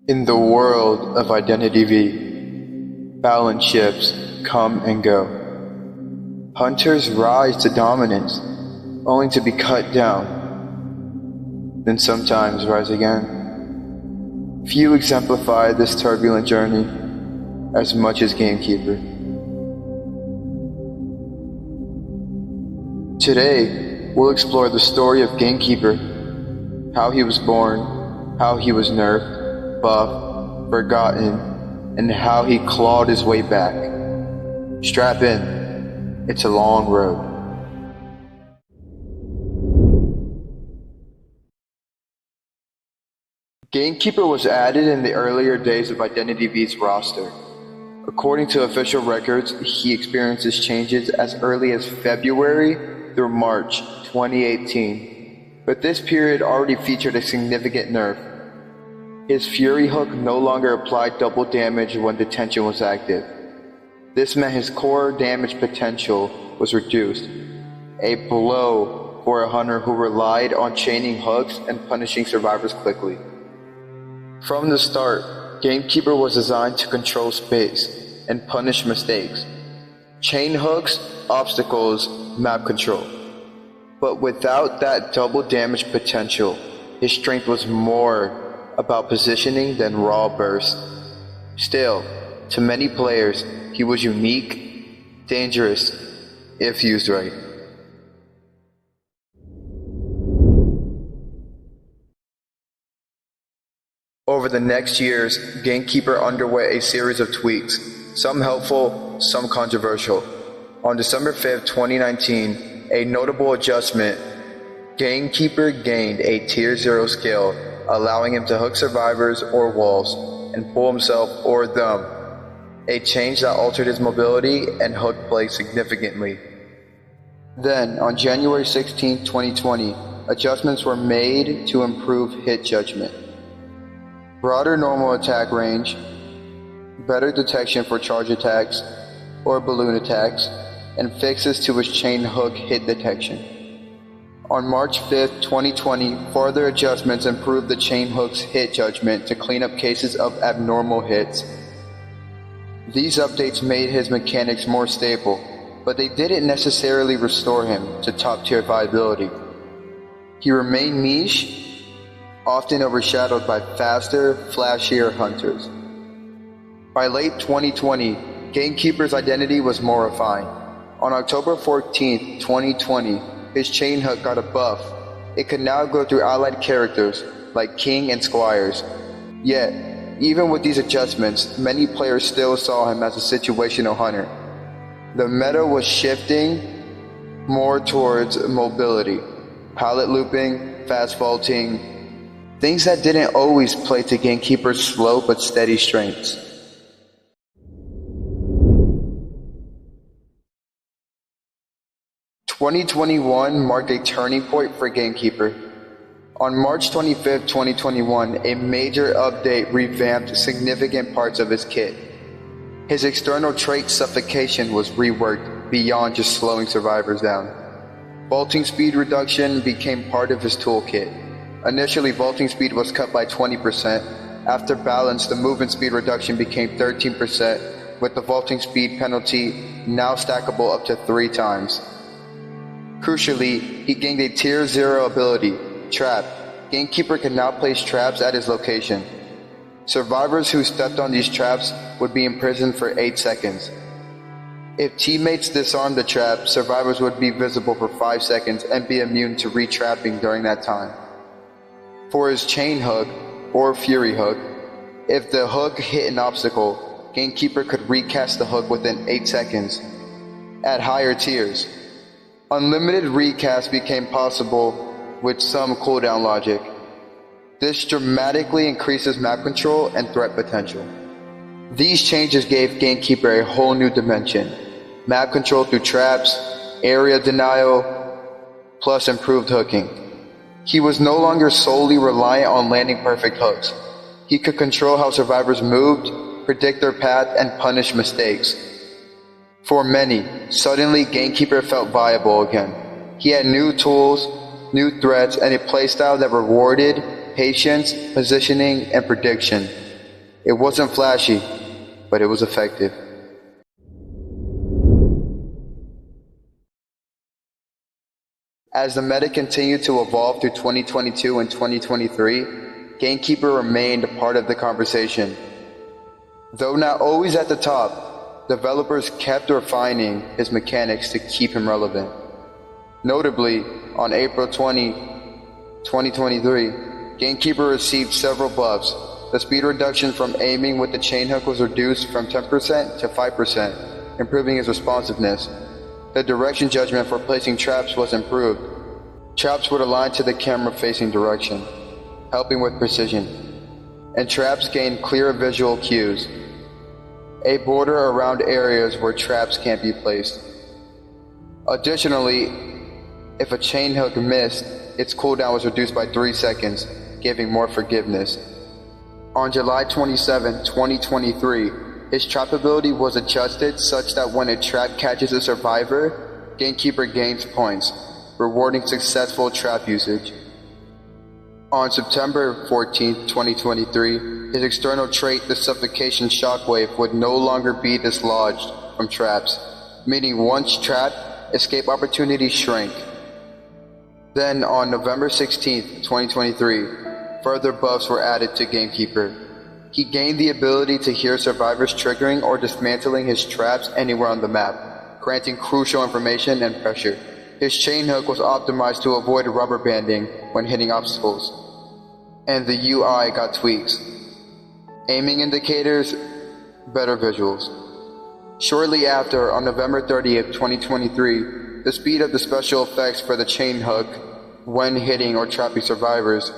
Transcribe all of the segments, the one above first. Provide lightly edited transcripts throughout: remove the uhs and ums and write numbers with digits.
In the world of Identity V, balance shifts come and go. Hunters rise to dominance, only to be cut down, then sometimes rise again. Few exemplify this turbulent journey as much as Gamekeeper. Today, we'll explore the story of Gamekeeper, how he was born, how he was nerfed, buffed, forgotten, and how he clawed his way back. Strap in, it's a long road. Gamekeeper was added in the earlier days of Identity V's roster. According to official records, he experiences changes as early as February through March 2018, but this period already featured a significant nerf. His Fury hook no longer applied double damage when detention was active. This meant his core damage potential was reduced, a blow for a hunter who relied on chaining hooks and punishing survivors quickly. From the start, Gamekeeper was designed to control space and punish mistakes. Chain hooks, obstacles, map control. But without that double damage potential, his strength was more about positioning than raw burst. Still, to many players, he was unique, dangerous, if used right. Over the next years, Gamekeeper underwent a series of tweaks, some helpful, some controversial. On December 5th, 2019, a notable adjustment, Gamekeeper gained a Tier 0 skill, allowing him to hook survivors or walls and pull himself or them, a change that altered his mobility and hook play significantly. Then, on January 16, 2020, adjustments were made to improve hit judgment. Broader normal attack range, better detection for charge attacks or balloon attacks, and fixes to his chain hook hit detection. On March 5th, 2020, further adjustments improved the chain hook's hit judgment to clean up cases of abnormal hits. These updates made his mechanics more stable, but they didn't necessarily restore him to top-tier viability. He remained niche, often overshadowed by faster, flashier hunters. By late 2020, Gamekeeper's identity was more refined. On October 14th, 2020, his chain hook got a buff. It could now go through allied characters like King and Squires. Yet, even with these adjustments, many players still saw him as a situational hunter. The meta was shifting more towards mobility, pallet looping, fast vaulting, things that didn't always play to Gamekeeper's slow but steady strengths. 2021 marked a turning point for Gamekeeper. On March 25, 2021, a major update revamped significant parts of his kit. His external trait Suffocation was reworked beyond just slowing survivors down. Vaulting speed reduction became part of his toolkit. Initially, vaulting speed was cut by 20%. After balance, the movement speed reduction became 13%, with the vaulting speed penalty now stackable up to 3 times. Crucially, he gained a Tier 0 ability, Trap. Gamekeeper can now place traps at his location. Survivors who stepped on these traps would be imprisoned for 8 seconds. If teammates disarmed the trap, survivors would be visible for 5 seconds and be immune to re-trapping during that time. For his chain hook, or Fury hook, if the hook hit an obstacle, Gamekeeper could recast the hook within 8 seconds. At higher tiers, unlimited recast became possible with some cooldown logic. This dramatically increases map control and threat potential. These changes gave Gamekeeper a whole new dimension. Map control through traps, area denial, plus improved hooking. He was no longer solely reliant on landing perfect hooks. He could control how survivors moved, predict their path, and punish mistakes. For many, suddenly Gamekeeper felt viable again. He had new tools, new threats, and a playstyle that rewarded patience, positioning, and prediction. It wasn't flashy, but it was effective. As the meta continued to evolve through 2022 and 2023, Gamekeeper remained a part of the conversation. Though not always at the top, developers kept refining his mechanics to keep him relevant. Notably, on April 20, 2023, Gamekeeper received several buffs. The speed reduction from aiming with the chain hook was reduced from 10% to 5%, improving his responsiveness. The direction judgment for placing traps was improved. Traps would align to the camera-facing direction, helping with precision. And traps gained clearer visual cues. A border around areas where traps can't be placed. Additionally, if a chain hook missed, its cooldown was reduced by 3 seconds, giving more forgiveness. On July 27, 2023, his trap ability was adjusted such that when a trap catches a survivor, Gamekeeper gains points, rewarding successful trap usage. On September 14, 2023, his external trait, the Suffocation Shockwave, would no longer be dislodged from traps, meaning once trapped, escape opportunities shrank. Then on November 16, 2023, further buffs were added to Gamekeeper. He gained the ability to hear survivors triggering or dismantling his traps anywhere on the map, granting crucial information and pressure. His chain hook was optimized to avoid rubber banding when hitting obstacles, and the UI got tweaks. Aiming indicators, better visuals. Shortly after, on November 30th, 2023, the speed of the special effects for the chain hook when hitting or trapping survivors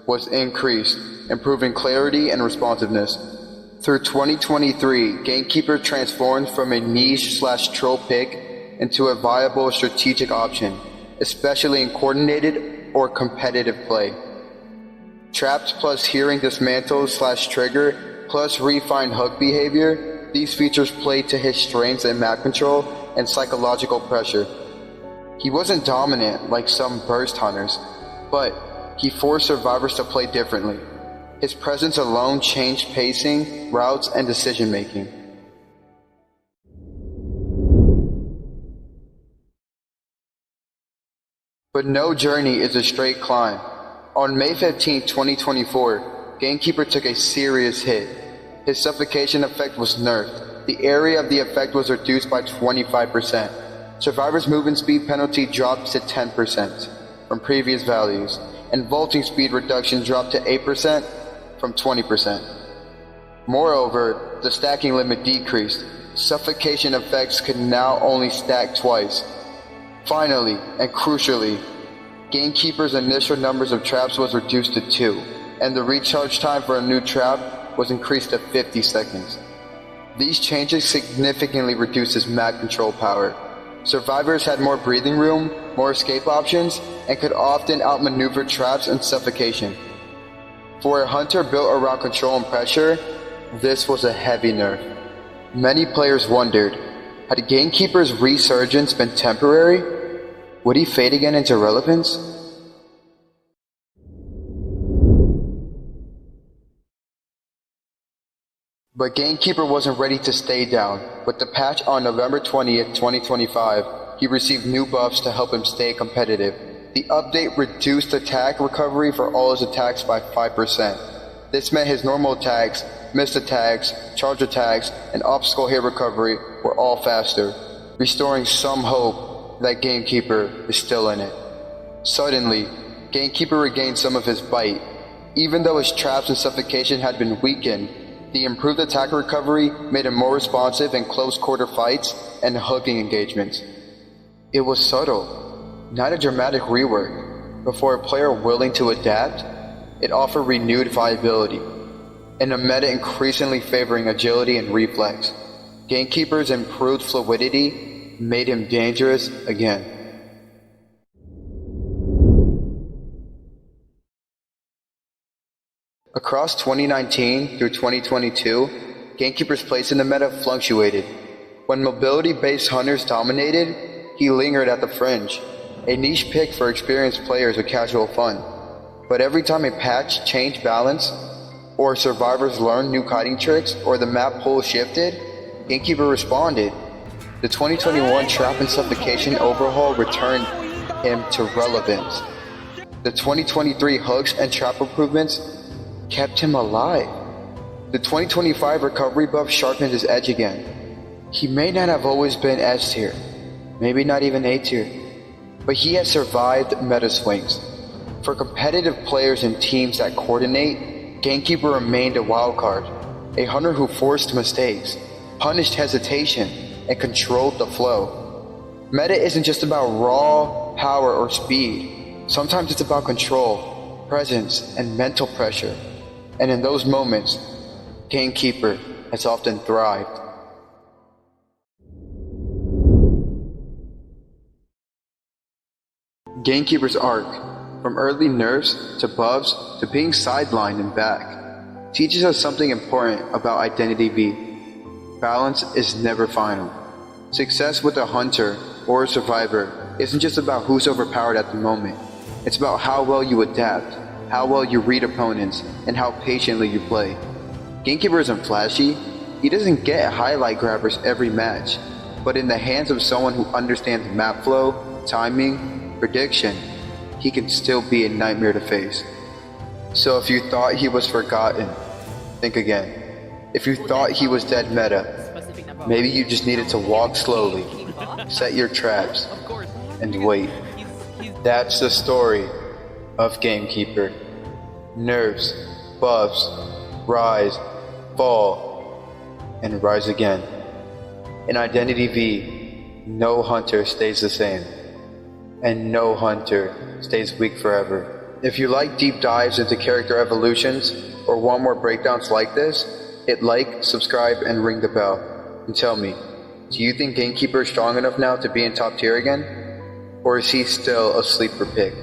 was increased, improving clarity and responsiveness. Through 2023, Gamekeeper transformed from a niche/troll pick into a viable strategic option, especially in coordinated or competitive play. Traps plus hearing dismantle/trigger plus refined hook behavior, these features played to his strengths in map control and psychological pressure. He wasn't dominant like some burst hunters, but he forced survivors to play differently. His presence alone changed pacing, routes, and decision-making. But no journey is a straight climb. On May 15, 2024, Gamekeeper took a serious hit. His suffocation effect was nerfed. The area of the effect was reduced by 25%. Survivors' movement speed penalty dropped to 10% from previous values, and vaulting speed reduction dropped to 8% from 20%. Moreover, the stacking limit decreased. Suffocation effects could now only stack twice. Finally, and crucially, Gamekeeper's initial numbers of traps was reduced to 2, and the recharge time for a new trap was increased to 50 seconds. These changes significantly reduced his map control power. Survivors had more breathing room, more escape options, and could often outmaneuver traps and suffocation. For a hunter built around control and pressure, this was a heavy nerf. Many players wondered, had Gamekeeper's resurgence been temporary? Would he fade again into relevance? But Gamekeeper wasn't ready to stay down. With the patch on November 20th, 2025, he received new buffs to help him stay competitive. The update reduced attack recovery for all his attacks by 5%. This meant his normal attacks, missed attacks, charge attacks, and obstacle hit recovery were all faster, restoring some hope that Gamekeeper is still in it. Suddenly, Gamekeeper regained some of his bite. Even though his traps and suffocation had been weakened, the improved attack recovery made him more responsive in close-quarter fights and hooking engagements. It was subtle, not a dramatic rework, but for a player willing to adapt, it offered renewed viability. In a meta increasingly favoring agility and reflex, Gamekeeper's improved fluidity made him dangerous again. Across 2019 through 2022, Gamekeeper's place in the meta fluctuated. When mobility-based hunters dominated, he lingered at the fringe, a niche pick for experienced players with casual fun. But every time a patch changed balance, or survivors learned new kiting tricks, or the map pool shifted, Gamekeeper responded. The 2021 Trap and Suffocation overhaul returned him to relevance. The 2023 hooks and trap improvements kept him alive. The 2025 recovery buff sharpened his edge again. He may not have always been S tier, maybe not even A tier, but he has survived meta swings. For competitive players and teams that coordinate, Gamekeeper remained a wildcard, a hunter who forced mistakes, punished hesitation, and controlled the flow. Meta isn't just about raw power or speed. Sometimes it's about control, presence, and mental pressure. And in those moments, Gamekeeper has often thrived. Gamekeeper's arc, from early nerfs to buffs to being sidelined and back, teaches us something important about Identity V. Balance is never final. Success with a hunter or a survivor isn't just about who's overpowered at the moment. It's about how well you adapt, how well you read opponents, and how patiently you play. Gamekeeper isn't flashy. He doesn't get highlight grabbers every match, but in the hands of someone who understands map flow, timing, prediction, he can still be a nightmare to face. So if you thought he was forgotten, think again. If you thought he was dead meta, maybe you just needed to walk slowly, set your traps, and wait. That's the story of Gamekeeper. Nerfs, buffs, rise, fall, and rise again. In Identity V, no hunter stays the same, and no hunter stays weak forever. If you like deep dives into character evolutions, or want more breakdowns like this, hit like, subscribe, and ring the bell. And tell me, do you think Gamekeeper is strong enough now to be in top tier again? Or is he still a sleeper pick?